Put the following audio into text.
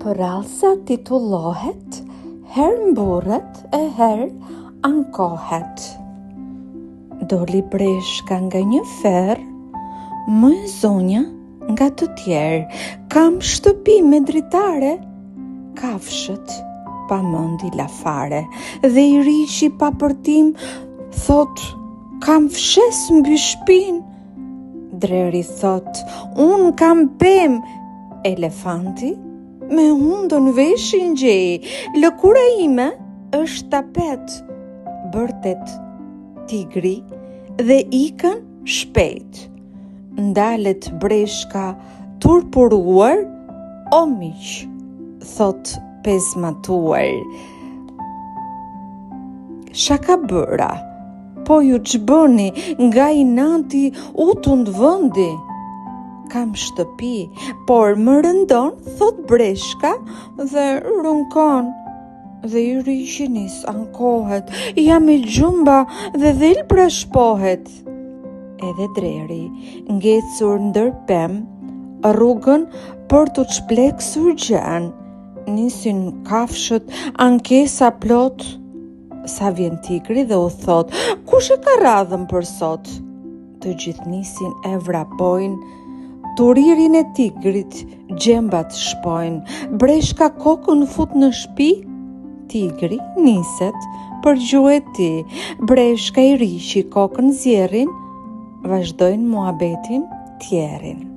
Përallësa titullohet, herë mburret e herë ankohet. Doli breshka nga një ferë, më e zonja nga të tjerë. Kam shtëpi me dritare, kafshët pa mendi lafare. Dhe i rishi pa përtim, thot, kam fshes mbi shpinë. Dreri thot, unë kam pem. Elefanti me hundën veshin gjej. Lëkura ime është tapet. Bërtet tigri dhe ikën shpejt. Ndalet breshka turpuruar, o miq, thot pezmatuar. Shaka bëra, po ju ç'bëni, nga inati u tund vëndi. Kam shtëpi, por më rëndon, thot breshka dhe rënkon. Dhe i rishi nis ankohet, jam i gjumba dhe dhelbra shpohet. Edhe dreri, ngecur ndër pem, rrugën për të çpleksur gjën. Nisin kafshët, ankesa plot. Sa vjen tigri dhe u thot, kush e ka radhën për sot? Të gjithë nisin e vrapojnë, turirin e tigrit gjembat shpojnë. Breshka kokën fut në shtëpi, tigri niset për gjuhë e tij. Breshka i rishi kokën zjerrin, vazhdojnë muhabetin tjerin.